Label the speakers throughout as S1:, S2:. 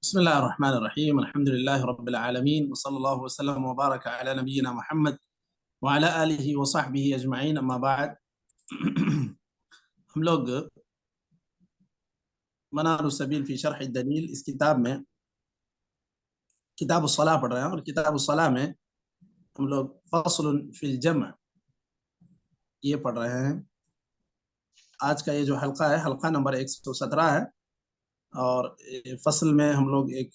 S1: بسم الله الرحمن الرحيم. الحمد لله رب العالمين، وصلى الله وسلم وبارك على نبينا محمد وعلى آله وصحبه أجمعين. أما بعد ہم لوگ منار السبیل فی شرح الدلیل اس کتاب میں کتاب الصلاة پڑھ رہے ہیں، اور کتاب الصلاة میں ہم لوگ فصل فی الجمع یہ پڑھ رہے ہیں. آج کا یہ جو حلقہ ہے حلقہ نمبر 117 ہے، اور فصل میں ہم لوگ ایک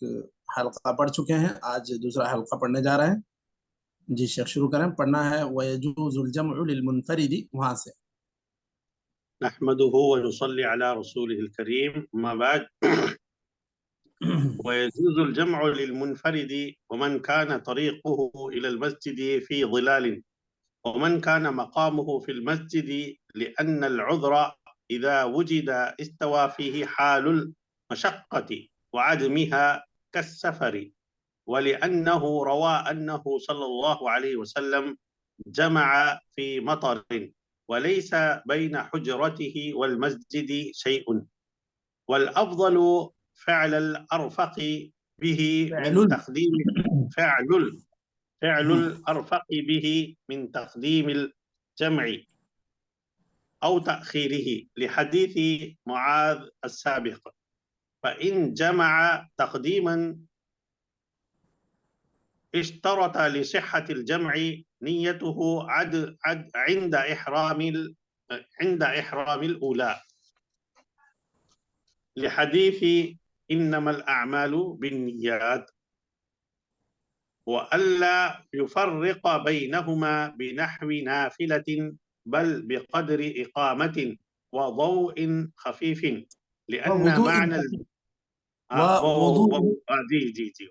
S1: حلقہ پڑھ چکے ہیں، آج دوسرا حلقہ پڑھنے جا رہے ہیں. جی شیخ شروع کریں، پڑھنا ہے وَيَجُوزُ الْجَمْعُ لِلْمُنْفَرِدِ، وہاں سے.
S2: نحمده ونصلي على رسوله الكريم، أما بعد. ويجوز الجمع للمنفرد ومن كان طريقه إلى المسجد في ظلال ومن كان مقامه في المسجد، لأن العذر إذا وجد استوى فيه حال المشقة وعدمها كالسفر، ولأنه روى أنه صلى الله عليه وسلم جمع في مطر وليس بين حجرته والمسجد شيء، والأفضل فعل الأرفق به من تقديم فعل الأرفق به من تقديم الجمع أو تأخيره، لحديث معاذ السابق. فإن جمع تقديما اشترط لصحة الجمع نيته عند إحرام الأولى، لحديث إنما الأعمال بالنيات، وألا يفرق بينهما بنحو نافلة بل بقدر إقامة وضوء خفيف، لأن معنى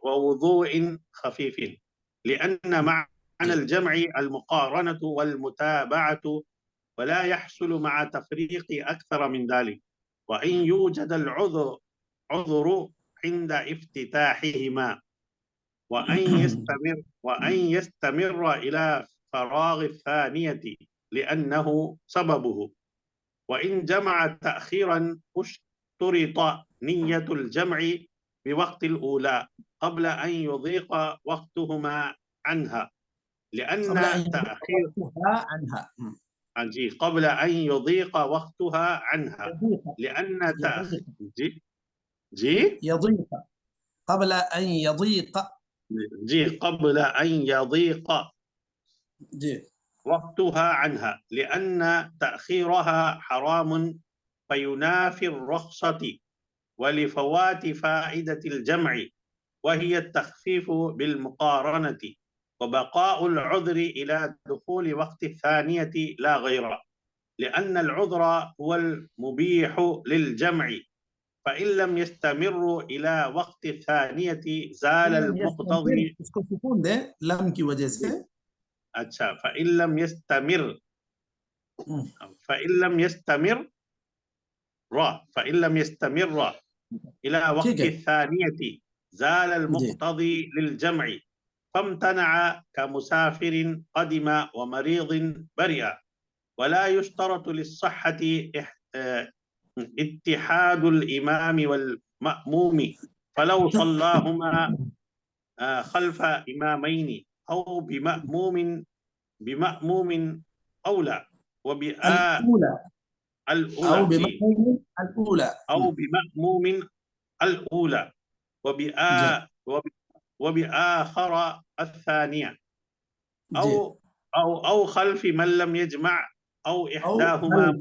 S2: ووضوء خفيف، لأن معنى الجمع المقارنة والمتابعة، ولا يحصل مع تفريق أكثر من ذلك. وإن يوجد العذر عند افتتاحهما وأن يستمر إلى فراغ الثانية لأنه سببه. وإن جمع تأخيرا اشترط نية الجمع بوقت الأولى قبل أن يضيق وقتهما عنها، لأن تأخير قبل أن يضيق وقتها عنها، لأن
S1: يضيق قبل أن يضيق
S2: قبل أن يضيق وقتها عنها، لأن تأخيرها حرام فينافي الرخصة، ولفوات فائدة الجمع وهي التخفيف بالمقارنة، وبقاء العذر إلى دخول وقت الثانية لا غير، لأن العذر هو المبيح للجمع، فإن لم يستمر إلى وقت الثانية زال المقتضي.
S1: اس کو سکون دے لم کی وجہ سے.
S2: اچھا، فإن لم يستمر إلى وقت الثانية زال المقتضي للجمع، فامتنع كمسافر قدم ومريض برئ. ولا يشترط للصحة اتحاد الإمام والمأموم، فلو صلاهما خلف إمامين أو بمأموم أولى الأولى وبآخر الثانية، أو خلف من لم يجمع، أو إحداهما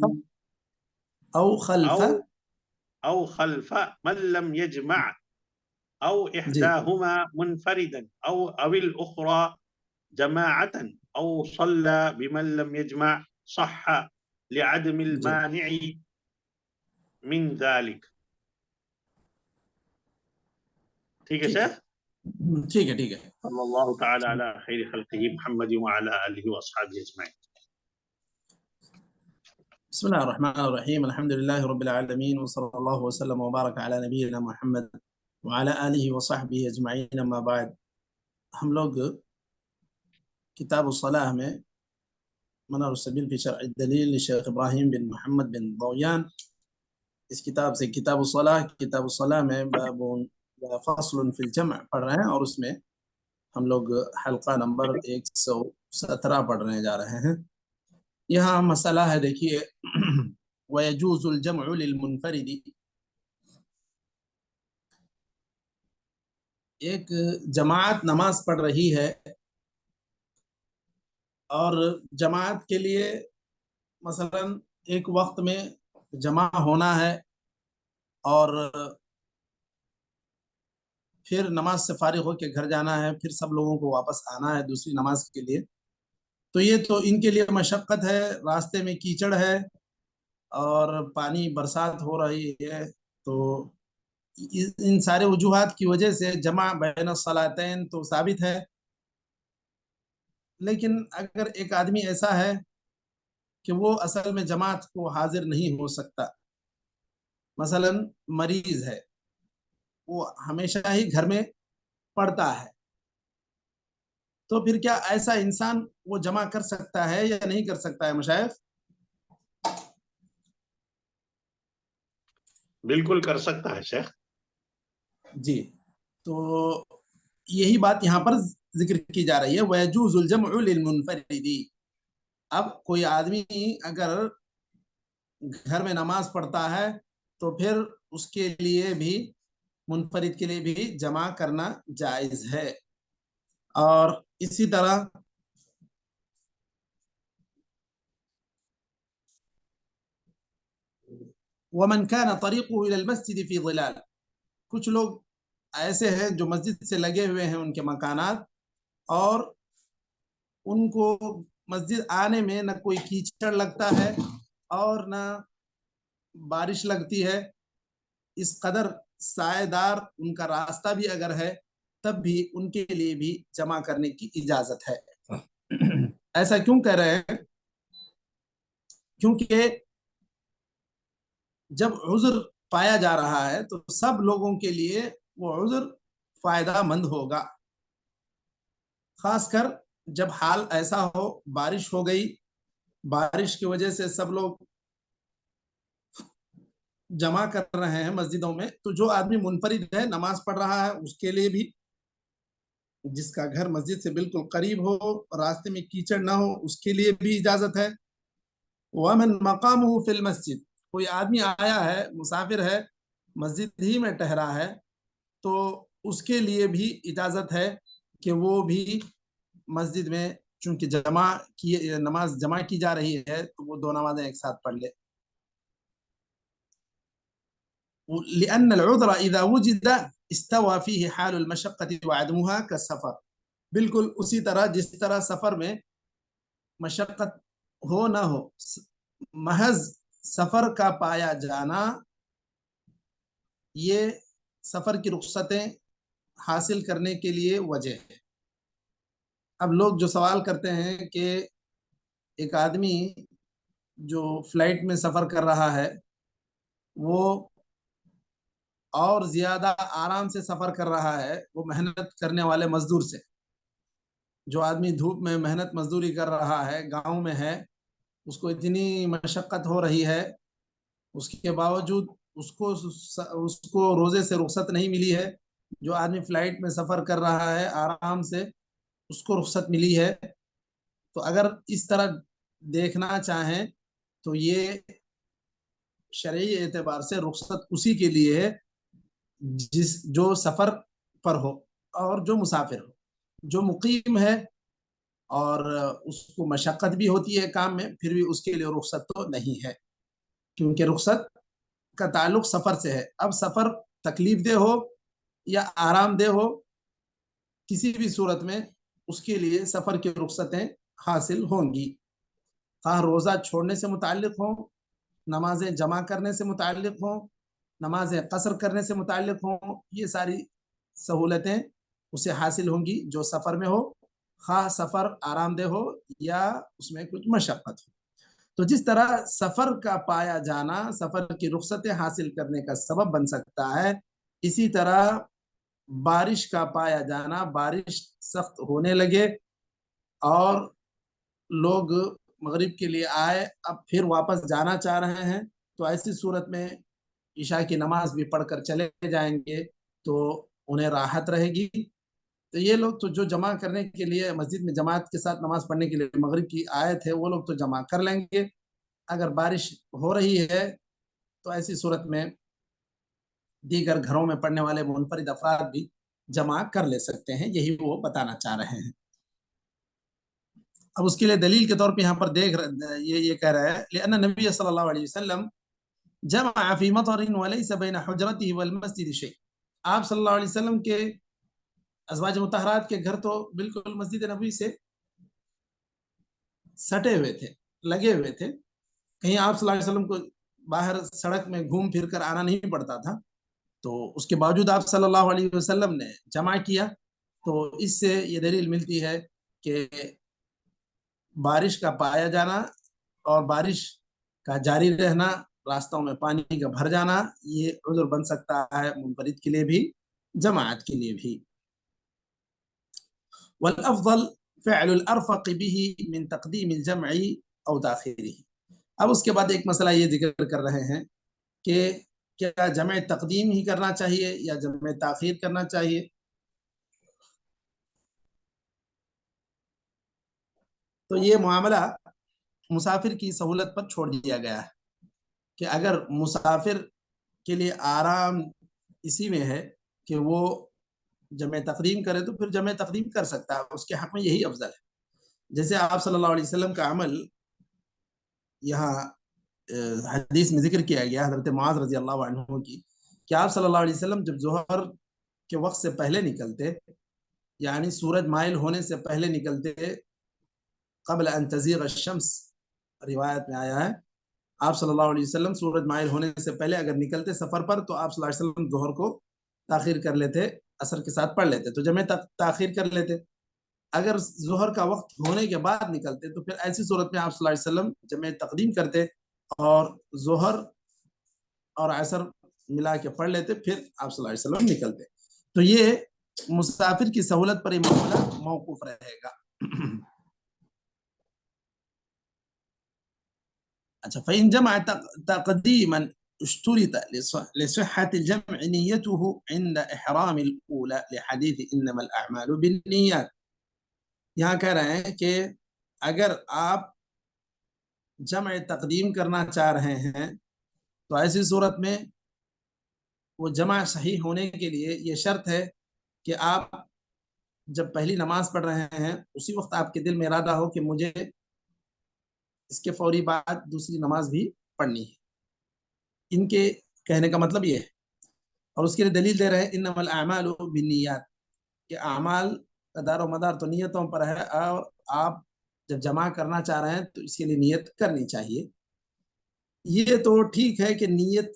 S2: أو خلف من لم يجمع، أو إحداهما منفردا، أو الأخرى جماعة، أو صلى بمن لم يجمع، صح لعدم المانع من ذلك. ٹھیک ہے شیخ؟
S1: ٹھیک ہے ٹھیک ہے.
S2: صلی اللہ تعالی علی خیر خلقہ محمد وعلی آلہ واصحابہ اجمعین.
S1: بسم الله الرحمن الرحيم. الحمد لله رب العالمين، وصلى الله وسلم وبارك على نبينا محمد وعلى آله وصحبه اجمعین. اما بعد، ہم لوگ کتاب الصلاة میں منار السبیل فی شرح الدلیل شیخ ابراہیم بن محمد بن ضویان، اس کتاب سے کتاب الصلاة میں باب فصل فی الجمع پڑھ رہے ہیں، اور اس میں ہم لوگ حلقہ نمبر 117 پڑھ رہے جا رہے ہیں۔ یہاں مسئلہ ہے، دیکھیے وَيَجُوزُ الْجَمْعُ لِلْمُنْفَرِدِ، ایک جماعت نماز پڑھ رہی ہے اور جماعت کے لیے مثلا ایک وقت میں جمع ہونا ہے اور پھر نماز سے فارغ ہو کے گھر جانا ہے، پھر سب لوگوں کو واپس آنا ہے دوسری نماز کے لیے، تو یہ تو ان کے لیے مشقت ہے، راستے میں کیچڑ ہے اور پانی برسات ہو رہی ہے، تو ان سارے وجوہات کی وجہ سے جمع بین الصلاتین تو ثابت ہے۔ لیکن اگر ایک آدمی ایسا ہے کہ وہ اصل میں جماعت کو حاضر نہیں ہو سکتا، مثلا مریض ہے، وہ ہمیشہ ہی گھر میں پڑتا ہے، تو پھر کیا ایسا انسان وہ جمع کر سکتا ہے یا نہیں کر سکتا ہے مشائخ؟
S2: بالکل کر سکتا ہے شیخ۔
S1: جی، تو یہی بات یہاں پر ذکر کی جا رہی ہے، وَيَجُوزُ الْجَمْعُ لِلْمُنْفَرِدِ۔ اب کوئی آدمی اگر گھر میں نماز پڑھتا ہے تو پھر اس کے لیے بھی، منفرد کے لیے بھی جمع کرنا جائز ہے۔ اور اسی طرح وَمَنْ كَانَ طَرِيقُهُ إِلَى الْمَسْجِدِ فِي ظِلَالٍ، کچھ لوگ ایسے ہیں جو مسجد سے لگے ہوئے ہیں ان کے مکانات، اور ان کو مسجد آنے میں نہ کوئی کیچڑ لگتا ہے اور نہ بارش لگتی ہے، اس قدر سائے دار ان کا راستہ بھی اگر ہے تب بھی ان کے لیے بھی جمع کرنے کی اجازت ہے۔ ایسا کیوں کہہ رہے ہیں؟ کیونکہ جب عذر پایا جا رہا ہے تو سب لوگوں کے لیے وہ عذر فائدہ مند ہوگا، خاص کر جب حال ایسا ہو، بارش ہو گئی، بارش کی وجہ سے سب لوگ جمع کر رہے ہیں مسجدوں میں، تو جو آدمی منفرد ہے نماز پڑھ رہا ہے اس کے لیے بھی، جس کا گھر مسجد سے بالکل قریب ہو، راستے میں کیچڑ نہ ہو، اس کے لیے بھی اجازت ہے۔ وَمَنْ مَقَامُهُ فِي الْمَسْجِدِ، کوئی آدمی آیا ہے، مسافر ہے، مسجد ہی میں ٹھہرا ہے، تو اس کے لیے بھی اجازت ہے کہ وہ بھی مسجد میں، چونکہ نماز جمع کی جا رہی ہے تو وہ دو نمازیں ایک ساتھ پڑھ لے۔ لأن العذر إذا وجد استوى فيه حال المشقة وعدمها كالسفر، بالکل اسی طرح جس طرح سفر میں مشقت ہو نہ ہو، محض سفر کا پایا جانا یہ سفر کی رخصتیں حاصل کرنے کے لیے وجہ ہے۔ اب لوگ جو سوال کرتے ہیں کہ ایک آدمی جو فلائٹ میں سفر کر رہا ہے وہ اور زیادہ آرام سے سفر کر رہا ہے وہ محنت کرنے والے مزدور سے، جو آدمی دھوپ میں محنت مزدوری کر رہا ہے، گاؤں میں ہے، اس کو اتنی مشقت ہو رہی ہے، اس کے باوجود اس کو روزے سے رخصت نہیں ملی ہے۔ جو آدمی فلائٹ میں سفر کر رہا ہے آرام سے، اس کو رخصت ملی ہے۔ تو اگر اس طرح دیکھنا چاہیں تو یہ شرعی اعتبار سے رخصت اسی کے لیے ہے جو سفر پر ہو اور جو مسافر ہو۔ جو مقیم ہے اور اس کو مشقت بھی ہوتی ہے کام میں، پھر بھی اس کے لیے رخصت تو نہیں ہے، کیونکہ رخصت کا تعلق سفر سے ہے۔ اب سفر تکلیف دہ ہو یا آرام دہ ہو، کسی بھی صورت میں اس کے لیے سفر کی رخصتیں حاصل ہوں گی، خواہ روزہ چھوڑنے سے متعلق ہوں، نمازیں جمع کرنے سے متعلق ہوں، نمازیں قصر کرنے سے متعلق ہوں، یہ ساری سہولتیں اسے حاصل ہوں گی جو سفر میں ہو، خواہ سفر آرام دہ ہو یا اس میں کچھ مشقت ہو۔ تو جس طرح سفر کا پایا جانا سفر کی رخصتیں حاصل کرنے کا سبب بن سکتا ہے، اسی طرح بارش کا پایا جانا، بارش سخت ہونے لگے اور لوگ مغرب کے لیے آئے، اب پھر واپس جانا چاہ رہے ہیں، تو ایسی صورت میں عشاء کی نماز بھی پڑھ کر چلے جائیں گے، تو انہیں راحت رہے گی. تو یہ لوگ تو جو جمع کرنے کے لیے مسجد میں جماعت کے ساتھ نماز پڑھنے کے لیے مغرب کی آئے تھے وہ لوگ تو جمع کر لیں گے. اگر بارش ہو رہی ہے تو ایسی صورت میں دیگر گھروں میں پڑھنے والے منفرد افراد بھی جمع کر لے سکتے ہیں. یہی وہ بتانا چاہ رہے ہیں. اب اس کے لیے دلیل کے طور پہ یہاں پر دیکھ یہ کہہ رہا ہے لأن نبی صلی اللہ علیہ وسلم جمع فی مطر وليس بین حجرته والمسجد شیء. آپ صلی اللہ علیہ وسلم کے ازواج مطہرات کے گھر تو بالکل مسجد نبوی سے سٹے ہوئے تھے, لگے ہوئے تھے. کہیں آپ صلی اللہ علیہ وسلم کو باہر سڑک میں گھوم پھر کر آنا نہیں پڑتا تھا. تو اس کے باوجود آپ صلی اللہ علیہ وسلم نے جمع کیا. تو اس سے یہ دلیل ملتی ہے کہ بارش کا پایا جانا اور بارش کا جاری رہنا, راستوں میں پانی کا بھر جانا, یہ عذر بن سکتا ہے منفرد کے لیے بھی جماعت کے لیے بھی. والافضل فعل الارفق به من تقدیم الجمع او تاخیره. اب اس کے بعد ایک مسئلہ یہ ذکر کر رہے ہیں کہ کیا جمع تقدیم ہی کرنا چاہیے یا جمع تاخیر کرنا چاہیے. تو یہ معاملہ مسافر کی سہولت پر چھوڑ دیا گیا ہے کہ اگر مسافر کے لیے آرام اسی میں ہے کہ وہ جمع تقدیم کرے تو پھر جمع تقدیم کر سکتا ہے, اس کے حق میں یہی افضل ہے. جیسے آپ صلی اللہ علیہ وسلم کا عمل یہاں حدیث میں ذکر کیا گیا حضرت معاذ رضی اللہ عنہ کی کہ آپ صلی اللہ علیہ وسلم جب ظہر کے وقت سے پہلے نکلتے, یعنی سورج مائل ہونے سے پہلے نکلتے, قبل ان تزیغ الشمس روایت میں آیا ہے, آپ صلی اللہ علیہ وسلم سورج مائل ہونے سے پہلے اگر نکلتے سفر پر تو آپ صلی اللہ علیہ وسلم ظہر کو تاخیر کر لیتے, عصر کے ساتھ پڑھ لیتے, تو جمع تاخیر کر لیتے. اگر ظہر کا وقت ہونے کے بعد نکلتے تو پھر ایسی صورت میں آپ صلی اللہ علیہ وسلم جمع تقدیم کرتے اور ظہر اور عصر ملا کے پڑھ لیتے, پھر آپ صلی اللہ علیہ وسلم نکلتے. تو یہ مسافر کی سہولت پر یہ معاملہ موقوف رہے گا. اچھا, فإن جمع تقديما اشترط لصحة الجمع نيته عند إحرام الأولى لحديث إنما الأعمال بالنيات. یہاں کہہ رہے ہیں کہ اگر آپ جمع تقدیم کرنا چاہ رہے ہیں تو ایسی صورت میں وہ جمع صحیح ہونے کے لیے یہ شرط ہے کہ آپ جب پہلی نماز پڑھ رہے ہیں اسی وقت آپ کے دل میں ارادہ ہو کہ مجھے اس کے فوری بعد دوسری نماز بھی پڑھنی ہے. ان کے کہنے کا مطلب یہ ہے, اور اس کے لیے دلیل دے رہے ہیں انما الاعمال بالنیات, کہ اعمال کا دار و مدار تو نیتوں پر ہے, اور آپ جب جمع کرنا چاہ رہے ہیں تو اس کے لیے نیت کرنی چاہیے. یہ تو ٹھیک ہے کہ نیت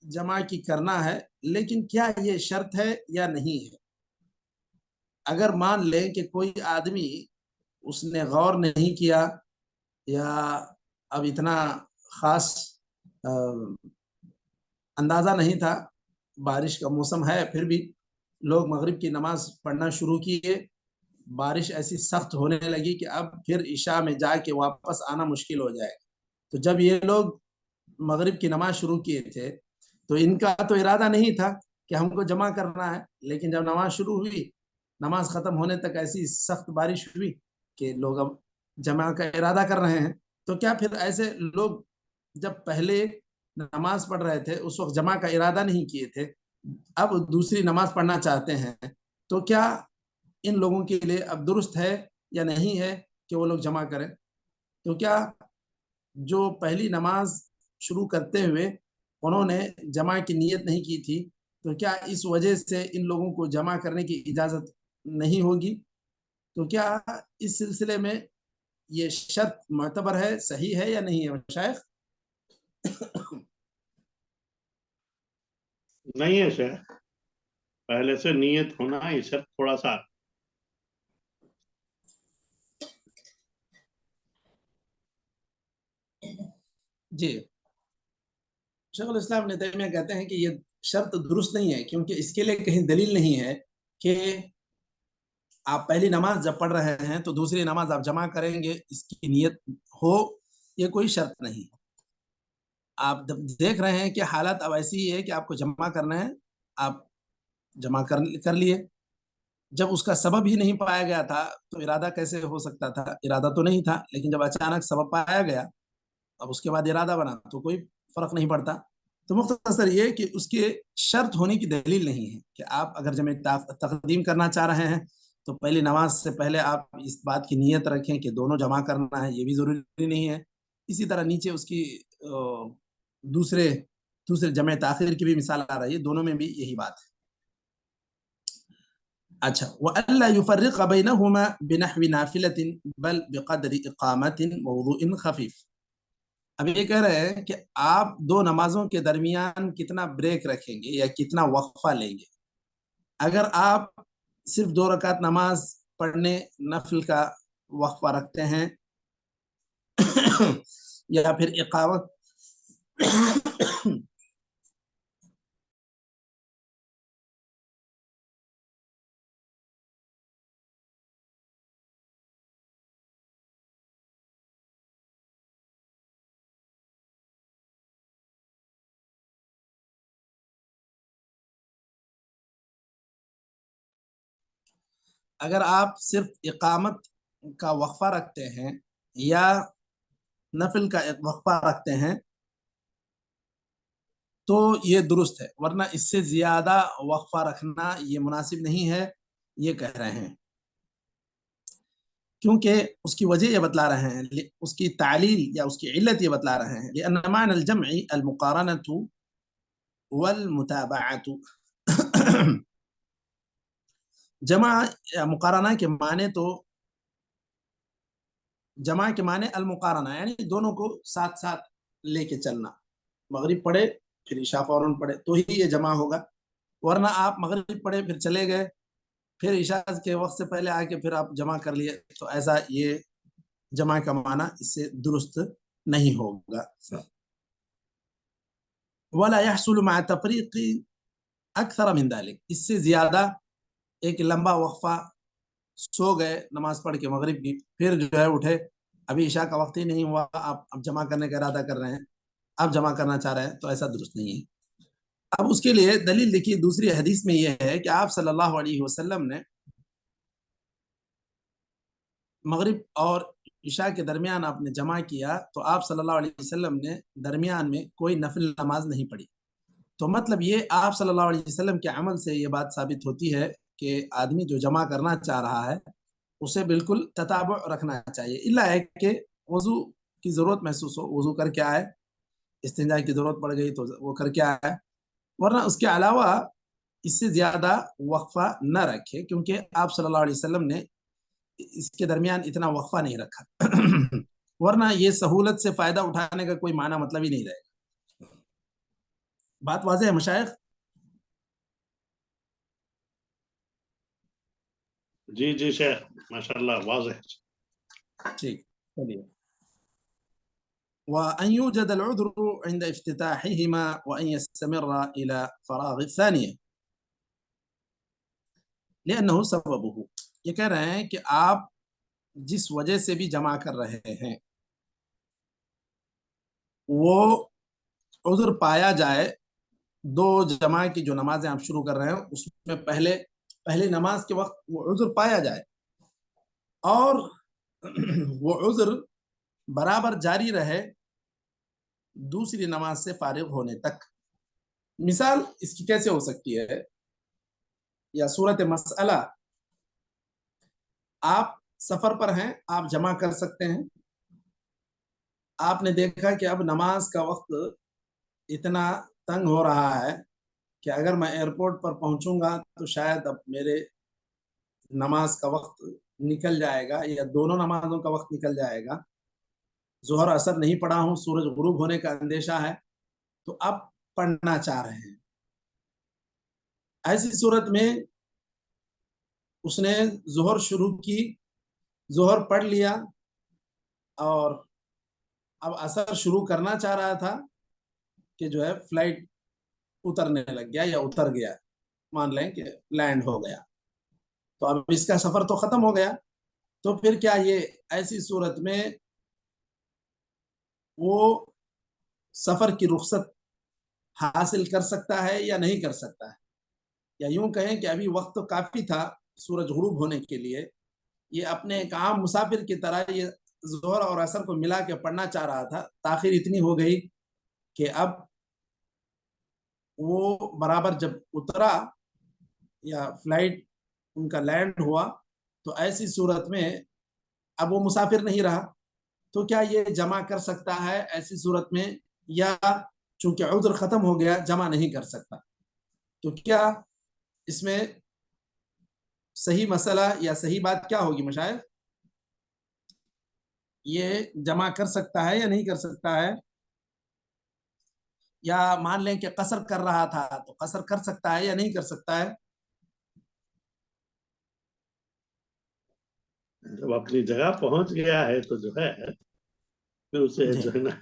S1: جمع کی کرنا ہے, لیکن کیا یہ شرط ہے یا نہیں ہے. اگر مان لیں کہ کوئی آدمی اس نے غور نہیں کیا یا اب اتنا خاص اندازہ نہیں تھا, بارش کا موسم ہے پھر بھی لوگ مغرب کی نماز پڑھنا شروع کیے, بارش ایسی سخت ہونے لگی کہ اب پھر عشاء میں جا کے واپس آنا مشکل ہو جائے. تو جب یہ لوگ مغرب کی نماز شروع کیے تھے تو ان کا تو ارادہ نہیں تھا کہ ہم کو جمع کرنا ہے, لیکن جب نماز شروع ہوئی, نماز ختم ہونے تک ایسی سخت بارش ہوئی کہ لوگ اب جمع کا ارادہ کر رہے ہیں. تو کیا پھر ایسے لوگ جب پہلے نماز پڑھ رہے تھے اس وقت جمع کا ارادہ نہیں کیے تھے, اب دوسری نماز پڑھنا چاہتے ہیں, تو کیا ان لوگوں کے لیے اب درست ہے یا نہیں ہے کہ وہ لوگ جمع کریں. تو کیا جو پہلی نماز شروع کرتے ہوئے انہوں نے جمع کی نیت نہیں کی تھی, تو کیا اس وجہ سے ان لوگوں کو جمع کرنے کی اجازت نہیں ہوگی. تو کیا اس سلسلے میں یہ شرط معتبر ہے, صحیح ہے یا نہیں ہے شیخ؟
S2: نہیں ہے شیخ, پہلے سے نیت ہونا یہ شرط تھوڑا سا
S1: جی, شیخ الاسلام ابن تیمیہ کہتے ہیں کہ یہ شرط درست نہیں ہے, کیونکہ اس کے لیے کہیں دلیل نہیں ہے کہ آپ پہلی نماز جب پڑھ رہے ہیں تو دوسری نماز آپ جمع کریں گے, اس کی نیت ہو, یہ کوئی شرط نہیں. آپ دیکھ رہے ہیں کہ حالت اب ایسی ہے کہ آپ کو جمع کرنا ہے, آپ جمع کر لیے. جب اس کا سبب ہی نہیں پایا گیا تھا تو ارادہ کیسے ہو سکتا تھا؟ ارادہ تو نہیں تھا، لیکن جب اچانک سبب پایا گیا اب اس کے بعد ارادہ بنا تو کوئی فرق نہیں پڑتا. تو مختصر یہ کہ اس کے شرط ہونے کی دلیل نہیں ہے کہ آپ اگر جمع تقدیم کرنا چاہ رہے ہیں تو پہلی نماز سے پہلے آپ اس بات کی نیت رکھیں کہ دونوں جمع کرنا ہے، یہ بھی ضروری نہیں ہے. اسی طرح نیچے اس کی دوسرے جمع تاخیر کی بھی مثال آ رہی ہے، دونوں میں بھی یہی بات ہے. اچھا، وَأَلَّا يُفَرِّقَ بَيْنَهُمَا بِنَحْوِ نَافِلَةٍ بَلْ بِقَدْرِ إِقَامَةٍ وَوُضُوءٍ خَفِيفٍ. اب یہ کہہ رہے ہیں کہ آپ دو نمازوں کے درمیان کتنا بریک رکھیں گے یا کتنا وقفہ لیں گے. اگر آپ صرف 2 رکعت نماز پڑھنے نفل کا وقفہ رکھتے ہیں یا پھر اقامت اگر آپ صرف اقامت کا وقفہ رکھتے ہیں یا نفل کا وقفہ رکھتے ہیں تو یہ درست ہے، ورنہ اس سے زیادہ وقفہ رکھنا یہ مناسب نہیں ہے، یہ کہہ رہے ہیں. کیونکہ اس کی وجہ یہ بتلا رہے ہیں، اس کی تعلیل یا اس کی علت یہ بتلا رہے ہیں. لأن معنى الجمع المقارنة والمتابعة. جمع یا مقارنہ کے معنی تو جمع کے معنی المقارنہ یعنی دونوں کو ساتھ ساتھ لے کے چلنا. مغرب پڑھے پھر عشاء فوراً پڑھے تو ہی یہ جمع ہوگا، ورنہ آپ مغرب پڑھے پھر چلے گئے پھر عشاء کے وقت سے پہلے آ کے پھر آپ جمع کر لیے تو ایسا یہ جمع کا معنی اس سے درست نہیں ہوگا. ولا يحصل مع تفریق اکثر من ذلك. اس سے زیادہ ایک لمبا وقفہ سو گئے نماز پڑھ کے مغرب کی، پھر جو ہے اٹھے ابھی عشاء کا وقت ہی نہیں ہوا، آپ اب جمع کرنے کا ارادہ کر رہے ہیں، آپ جمع کرنا چاہ رہے ہیں تو ایسا درست نہیں ہے. اب اس کے لیے دلیل دیکھیے، دوسری حدیث میں یہ ہے کہ آپ صلی اللہ علیہ وسلم نے مغرب اور عشاء کے درمیان آپ نے جمع کیا تو آپ صلی اللہ علیہ وسلم نے درمیان میں کوئی نفل نماز نہیں پڑھی. تو مطلب یہ آپ صلی اللہ علیہ وسلم کے عمل سے یہ بات ثابت ہوتی ہے کہ آدمی جو جمع کرنا چاہ رہا ہے اسے بالکل تتابع رکھنا چاہیے، الا ہے کہ وضو کی ضرورت محسوس ہو، وضو کر کے آئے، استنجا کی ضرورت پڑ گئی تو وہ کر کے آئے، ورنہ اس کے علاوہ اس سے زیادہ وقفہ نہ رکھے، کیونکہ آپ صلی اللہ علیہ وسلم نے اس کے درمیان اتنا وقفہ نہیں رکھا. ورنہ یہ سہولت سے فائدہ اٹھانے کا کوئی معنی مطلب ہی نہیں رہے گا. بات واضح ہے مشائخ؟
S2: جی جی شیخ ماشاءاللہ واضح.
S1: ٹھیک چلیے. وأن يوجد العذر عند افتتاحهما وأن يستمر إلى فراغ الثانية لأنه سببه. یہ کہہ رہے ہیں کہ آپ جس وجہ سے بھی جمع کر رہے ہیں وہ عذر پایا جائے، دو جمع کی جو نمازیں آپ شروع کر رہے ہیں اس میں پہلے نماز کے وقت وہ عذر پایا جائے اور وہ عذر برابر جاری رہے دوسری نماز سے فارغ ہونے تک. مثال اس کی کیسے ہو سکتی ہے یا صورت مسئلہ، آپ سفر پر ہیں، آپ جمع کر سکتے ہیں، آپ نے دیکھا کہ اب نماز کا وقت اتنا تنگ ہو رہا ہے کہ اگر میں ایئرپورٹ پر پہنچوں گا تو شاید اب میرے نماز کا وقت نکل جائے گا یا دونوں نمازوں کا وقت نکل جائے گا، ظہر اثر نہیں پڑا ہوں، سورج غروب ہونے کا اندیشہ ہے، تو اب پڑھنا چاہ رہے ہیں. ایسی صورت میں اس نے ظہر شروع کی، ظہر پڑھ لیا اور اب اثر شروع کرنا چاہ رہا تھا کہ جو ہے فلائٹ اترنے لگ گیا یا اتر گیا، مان لیں کہ لینڈ ہو گیا، تو اب اس کا سفر تو ختم ہو گیا. تو پھر کیا یہ ایسی صورت میں وہ سفر کی رخصت حاصل کر سکتا ہے یا نہیں کر سکتا ہے؟ یا یوں کہیں کہ ابھی وقت تو کافی تھا سورج غروب ہونے کے لیے، یہ اپنے ایک عام مسافر کی طرح یہ ظہر اور عصر کو ملا کے پڑھنا چاہ رہا تھا، تاخیر اتنی ہو گئی کہ اب وہ برابر جب اترا یا فلائٹ ان کا لینڈ ہوا تو ایسی صورت میں اب وہ مسافر نہیں رہا، تو کیا یہ جمع کر سکتا ہے ایسی صورت میں، یا چونکہ عذر ختم ہو گیا جمع نہیں کر سکتا؟ تو کیا اس میں صحیح مسئلہ یا صحیح بات کیا ہوگی مشائخ؟ یہ جمع کر سکتا ہے یا نہیں کر سکتا ہے؟ یا مان لیں کہ قصر کر رہا تھا تو قصر کر سکتا ہے یا نہیں کر سکتا ہے؟
S2: جب اپنی جگہ پہنچ گیا ہے تو جو ہے پھر اسے
S1: جی
S2: جو ہے نا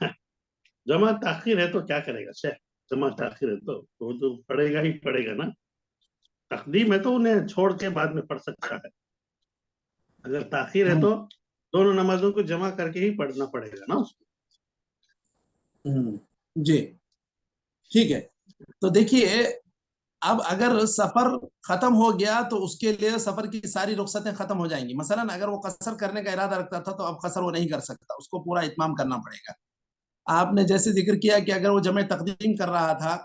S2: جمع تاخیر ہے تو کیا کرے گا شیخ؟ جمع تاخیر ہے تو وہ تو پڑھے گا ہی پڑھے گا نا. تقدیم ہے تو انہیں چھوڑ کے بعد میں پڑھ سکتا ہے. اگر تاخیر ہے تو دونوں نمازوں کو جمع کر کے ہی پڑھنا پڑے گا نا اس کو.
S1: جی ٹھیک ہے. تو دیکھیے اب اگر سفر ختم ہو گیا تو اس کے لیے سفر کی ساری رخصتیں ختم ہو جائیں گی. مثلا اگر وہ قصر کرنے کا ارادہ رکھتا تھا تو اب قصر وہ نہیں کر سکتا، اس کو پورا اتمام کرنا پڑے گا. آپ نے جیسے ذکر کیا کہ اگر وہ جمع تقدیم کر رہا تھا،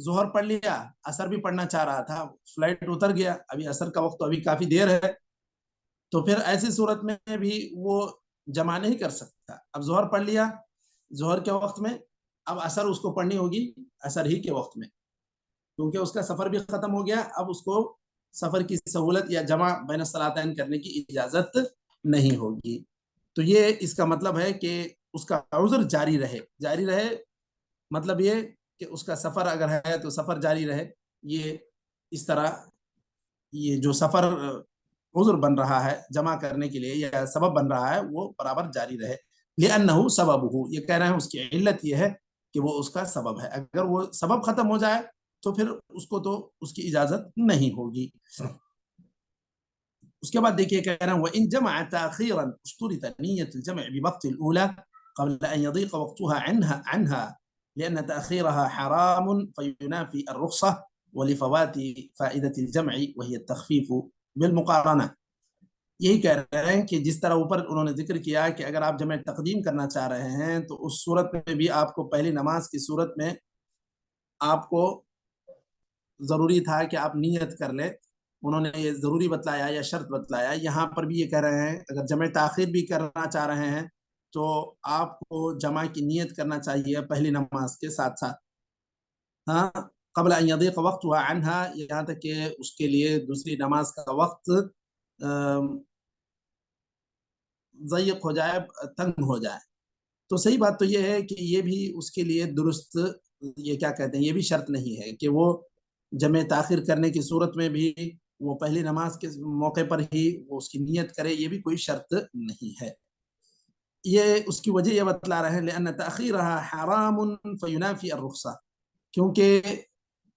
S1: ظہر پڑھ لیا، عصر بھی پڑھنا چاہ رہا تھا، فلائٹ اتر گیا، ابھی عصر کا وقت تو ابھی کافی دیر ہے، تو پھر ایسی صورت میں بھی وہ جمع نہیں کر سکتا. اب ظہر پڑھ لیا ظہر کے وقت میں، اب عصر اس کو پڑھنی ہوگی عصر ہی کے وقت میں، کیونکہ اس کا سفر بھی ختم ہو گیا. اب اس کو سفر کی سہولت یا جمع بین الصلاتین کرنے کی اجازت نہیں ہوگی. تو یہ اس کا مطلب ہے کہ اس کا عذر جاری رہے مطلب یہ کہ اس کا سفر اگر ہے تو سفر جاری رہے. یہ اس طرح یہ جو سفر عذر بن رہا ہے جمع کرنے کے لیے یا سبب بن رہا ہے وہ برابر جاری رہے. لأنه سببه، یہ کہہ رہے ہیں اس کی علت یہ ہے کہ وہ اس کا سبب ہے. اگر وہ سبب ختم ہو جائے تو پھر اس کو تو اس کی اجازت نہیں ہوگی. اس کے بعد دیکھیے کہہ رہے ہیں وَإِن جَمَعَ تَأْخِيرًا اشْتُرِطَ نِيَّةُ الْجَمْعِ بِوَقْتِ الْأُولَى قبل أن يضيق وقتها عنها لأن تأخيرها حرام فينافي الرخصة ولفوات فائدة الجمع وهي التخفيف بالمقارنة. یہی کہہ رہے ہیں کہ جس طرح اوپر انہوں نے ذکر کیا کہ اگر آپ جمع تقدیم کرنا چاہ رہے ہیں تو اس صورت میں بھی آپ کو پہلی نماز کی صورت میں آپ کو ضروری تھا کہ آپ نیت کر لیں. انہوں نے یہ ضروری بتلایا یا شرط بتلایا. یہاں پر بھی یہ کہہ رہے ہیں اگر جمع تاخیر بھی کرنا چاہ رہے ہیں تو آپ کو جمع کی نیت کرنا چاہیے پہلی نماز کے ساتھ ساتھ. ہاں قبل ان یضیق وقتها عنها، یہاں تک کہ اس کے لیے دوسری نماز کا وقت ضیق ہو جائے، تنگ ہو جائے. تو صحیح بات تو یہ ہے کہ یہ بھی اس کے لیے درست، یہ کیا کہتے ہیں، یہ بھی شرط نہیں ہے کہ وہ جمع تاخیر کرنے کی صورت میں بھی وہ پہلی نماز کے موقع پر ہی وہ اس کی نیت کرے، یہ بھی کوئی شرط نہیں ہے. یہ اس کی وجہ یہ بتلا رہے ہیں لأن تأخیرها حرام فینافی الرخصہ، کیونکہ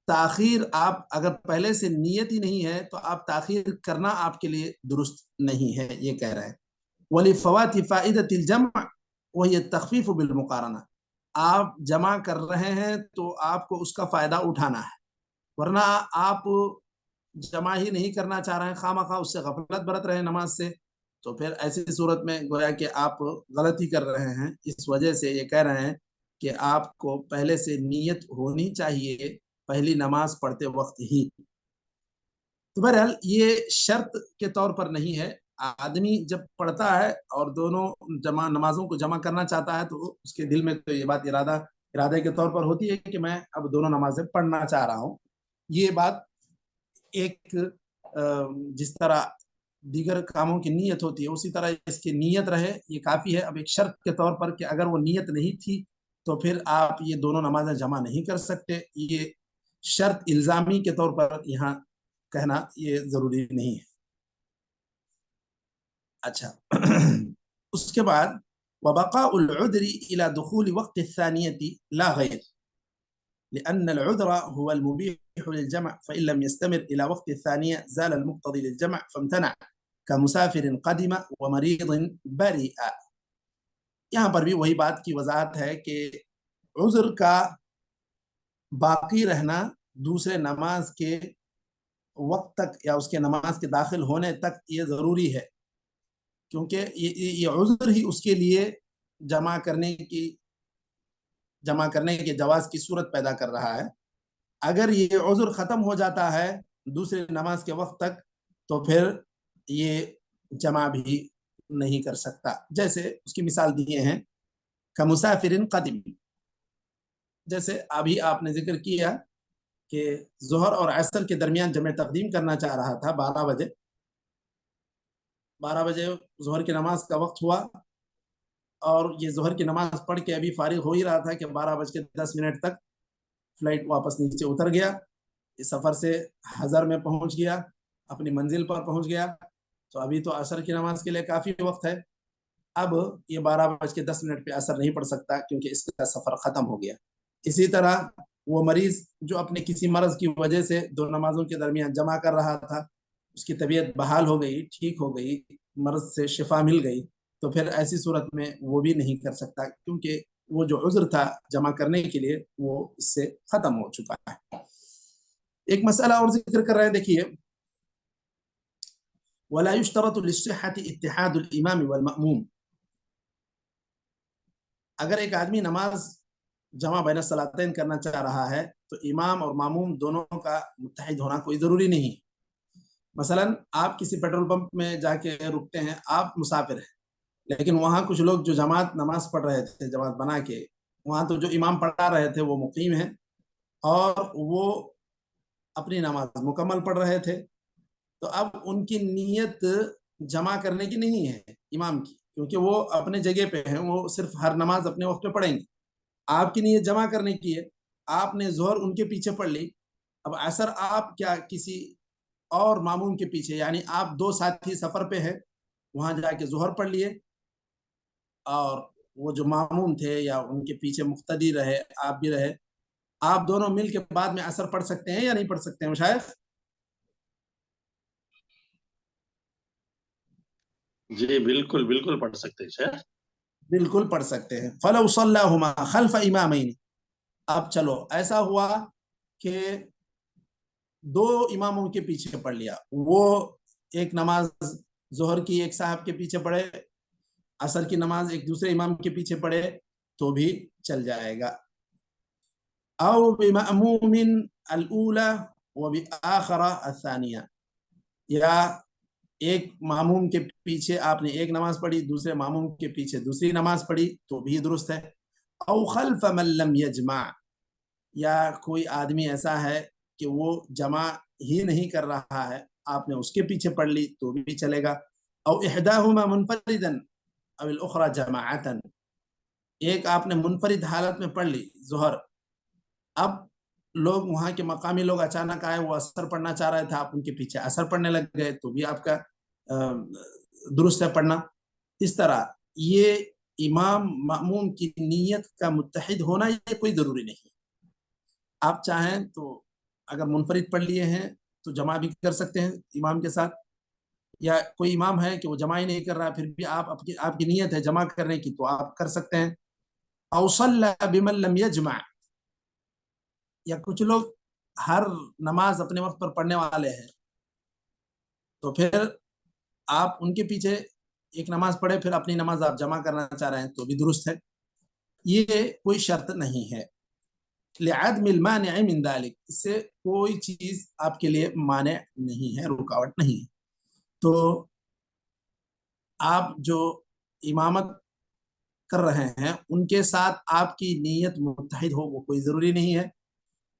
S1: تاخیر آپ اگر پہلے سے نیت ہی نہیں ہے تو آپ تاخیر کرنا آپ کے لیے درست نہیں ہے. یہ کہہ رہے ہیں وَلِفَوَاتِ فَائِدَةِ الْجَمْعِ وَهِيَ التَّخْفِيفُ بِالْمُقَارَنَةِ، آپ جمع کر رہے ہیں تو آپ کو اس کا فائدہ اٹھانا ہے، ورنہ آپ جمع ہی نہیں کرنا چاہ رہے ہیں، خواہ مخواہ اس سے غفلت برت رہے ہیں نماز سے، تو پھر ایسی صورت میں گویا کہ آپ غلطی کر رہے ہیں. اس وجہ سے یہ کہہ رہے ہیں کہ آپ کو پہلے سے نیت ہونی چاہیے پہلی نماز پڑھتے وقت ہی. تو بہرحال یہ شرط کے طور پر نہیں ہے. آدمی جب پڑھتا ہے اور دونوں نمازوں کو جمع کرنا چاہتا ہے تو اس کے دل میں تو یہ بات ارادے کے طور پر ہوتی ہے کہ میں اب دونوں نمازیں پڑھنا چاہ رہا ہوں. یہ بات ایک جس طرح دیگر کاموں کی نیت ہوتی ہے اسی طرح اس کی نیت رہے یہ کافی ہے. اب ایک شرط کے طور پر کہ اگر وہ نیت نہیں تھی تو پھر آپ یہ دونوں نمازیں جمع نہیں کر سکتے، یہ شرط الزامی کے طور پر یہاں کہنا یہ ضروری نہیں ہے. اچھا اس کے بعد وبقاء العذر الى دخول وقت الثانية لا غير لأن العذر هو المبيح للجمع فإن لم يستمر إلى وقت الثانية زال المقتضي للجمع فامتنع كمسافر قدم ومريض برئ. یہاں پر بھی وہی بات کی وضاحت ہے کہ عذر کا باقی رہنا دوسرے نماز کے وقت تک یا اس کے نماز کے داخل ہونے تک یہ ضروری ہے، کیونکہ یہ عذر ہی اس کے لیے جمع کرنے کے جواز کی صورت پیدا کر رہا ہے۔ اگر یہ عذر ختم ہو جاتا ہے دوسرے نماز کے وقت تک تو پھر یہ جمع بھی نہیں کر سکتا۔ جیسے اس کی مثال دیے ہیں کمسافر قدیم، جیسے ابھی آپ نے ذکر کیا کہ ظہر اور عصر کے درمیان جمع تقدیم کرنا چاہ رہا تھا 12 بجے ظہر کی نماز کا وقت ہوا، اور یہ ظہر کی نماز پڑھ کے ابھی فارغ ہو ہی رہا تھا کہ 12:10 تک فلائٹ واپس نیچے اتر گیا، اس سفر سے حضر میں پہنچ گیا، اپنی منزل پر پہنچ گیا، تو ابھی تو عصر کی نماز کے لیے کافی وقت ہے۔ اب یہ 12:10 پہ عصر نہیں پڑھ سکتا کیونکہ اس کا سفر ختم ہو گیا۔ اسی طرح وہ مریض جو اپنے کسی مرض کی وجہ سے 2 نمازوں کے درمیان جمع کر رہا تھا، اس کی طبیعت بحال ہو گئی، ٹھیک ہو گئی، مرض سے شفا مل گئی، تو پھر ایسی صورت میں وہ بھی نہیں کر سکتا کیونکہ وہ جو عذر تھا جمع کرنے کے لیے وہ اس سے ختم ہو چکا ہے۔ ایک مسئلہ اور ذکر کر رہے ہیں، دیکھیے وَلَا يُشْتَرَطُ لِلصِّحَّةِ اتِّحَادُ الْإِمَامِ وَالْمَأْمُومِ، اگر ایک آدمی نماز جمع بین الصلاتین کرنا چاہ رہا ہے تو امام اور ماموم دونوں کا متحد ہونا کوئی ضروری نہیں۔ مثلا آپ کسی پیٹرول پمپ میں جا کے رکتے ہیں، آپ مسافر ہیں، لیکن وہاں کچھ لوگ جو جماعت نماز پڑھ رہے تھے جماعت بنا کے، وہاں تو جو امام پڑھا رہے تھے وہ مقیم ہیں اور وہ اپنی نماز مکمل پڑھ رہے تھے، تو اب ان کی نیت جمع کرنے کی نہیں ہے امام کی، کیونکہ وہ اپنے جگہ پہ ہیں، وہ صرف ہر نماز اپنے وقت پہ پڑھیں گے۔ آپ کی نیت جمع کرنے کی ہے، آپ نے ظہر ان کے پیچھے پڑھ لی، اب عصر آپ کیا کسی اور ماموم کے پیچھے، یعنی آپ 2 ساتھی سفر پہ ہیں، وہاں جا کے ظہر پڑھ لیے، اور وہ جو ماموم تھے یا ان کے پیچھے مقتدی رہے، آپ بھی رہے، آپ دونوں مل کے بعد میں عصر پڑھ سکتے ہیں یا نہیں پڑھ سکتے ہیں مشائخ؟
S2: جی بالکل بالکل پڑھ سکتے ہیں شیخ،
S1: بالکل پڑھ سکتے ہیں۔ فَلَوْ صَلَّاهُمَا خَلْفَ إِمَامَيْنِ، اب چلو ایسا ہوا کہ 2 اماموں کے پیچھے پڑھ لیا، وہ ایک نماز ظہر کی ایک صاحب کے پیچھے پڑھے، عصر کی نماز ایک دوسرے امام کے پیچھے پڑھے تو بھی چل جائے گا۔ او بمأموم الاولى وبآخر الثانیہ، یا ایک ماموم کے پیچھے آپ نے ایک نماز پڑھی، دوسرے ماموم کے پیچھے دوسری نماز پڑھی تو بھی درست ہے۔ او خلف من لم یجمع، یا کوئی آدمی ایسا ہے کہ وہ جمع ہی نہیں کر رہا ہے، آپ نے اس کے پیچھے پڑھ لی تو بھی چلے گا۔ او احداہما منفردا او الاخرى جماعتا، ایک آپ نے منفرد حالت میں پڑھ لی ظہر، اب لوگ وہاں کے مقامی لوگ اچانک آئے، وہ عصر پڑھنا چاہ رہے تھے، آپ ان کے پیچھے عصر پڑھنے لگ گئے تو بھی آپ کا درست ہے پڑھنا۔ اس طرح یہ امام مأموم کی نیت کا متحد ہونا یہ کوئی ضروری نہیں، آپ چاہیں تو اگر منفرد پڑھ لیے ہیں تو جمع بھی کر سکتے ہیں امام کے ساتھ، یا کوئی امام ہے کہ وہ جمع ہی نہیں کر رہا پھر بھی آپ کی نیت ہے جمع کرنے کی تو آپ کر سکتے ہیں۔ او صلی بمن لم یجمع، یا کچھ لوگ ہر نماز اپنے وقت پر پڑھنے والے ہیں تو پھر آپ ان کے پیچھے ایک نماز پڑھے پھر اپنی نماز آپ جمع کرنا چاہ رہے ہیں تو بھی درست ہے، یہ کوئی شرط نہیں ہے۔ لعدم المانع من ذلك، اس سے کوئی چیز آپ کے لیے مانع نہیں ہے، رکاوٹ نہیں ہے۔ تو آپ جو امامت کر رہے ہیں ان کے ساتھ آپ کی نیت متحد ہو وہ کوئی ضروری نہیں ہے،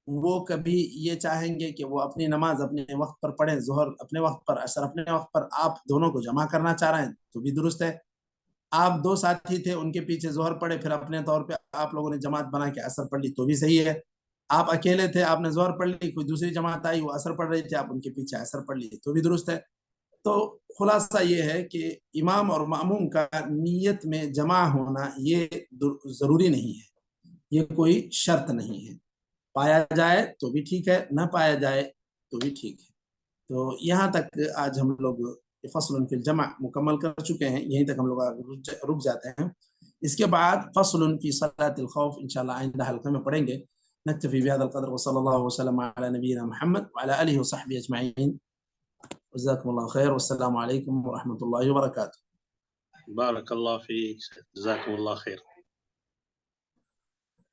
S1: وہ کبھی یہ چاہیں گے کہ وہ اپنی نماز اپنے وقت پر پڑھیں، ظہر اپنے وقت پر، عصر اپنے وقت پر، آپ دونوں کو جمع کرنا چاہ رہے ہیں تو بھی درست ہے۔ آپ 2 ساتھی تھے، ان کے پیچھے ظہر پڑھے پھر اپنے طور پہ آپ لوگوں نے جماعت بنا کے عصر پڑھ لی تو بھی صحیح ہے۔ آپ اکیلے تھے، آپ نے ظہر پڑھ لی، کوئی دوسری جماعت آئی وہ عصر پڑھ رہی تھی، آپ ان کے پیچھے عصر پڑھ لی تو بھی درست ہے۔ تو خلاصہ یہ ہے کہ امام اور مأموم کا نیت میں جمع ہونا یہ ضروری نہیں ہے، یہ کوئی شرط نہیں ہے، پایا جائے تو بھی ٹھیک ہے، نہ پایا جائے تو بھی ٹھیک ہے۔ تو یہاں تک آج ہم لوگ فصل فی الجمع مکمل کر چکے ہیں، یہیں تک ہم لوگ رک جاتے ہیں۔ اس کے بعد فصل فی صلاۃ الخوف انشاءاللہ آئندہ حلقے میں پڑھیں گے۔ نكتفي بهذا القدر، وصلى الله وسلم على نبينا محمد وعلى آله وصحبه أجمعين. جزاكم الله خير، والسلام عليكم ورحمة الله وبركاته.
S2: بارك الله فيك، جزاكم الله خير.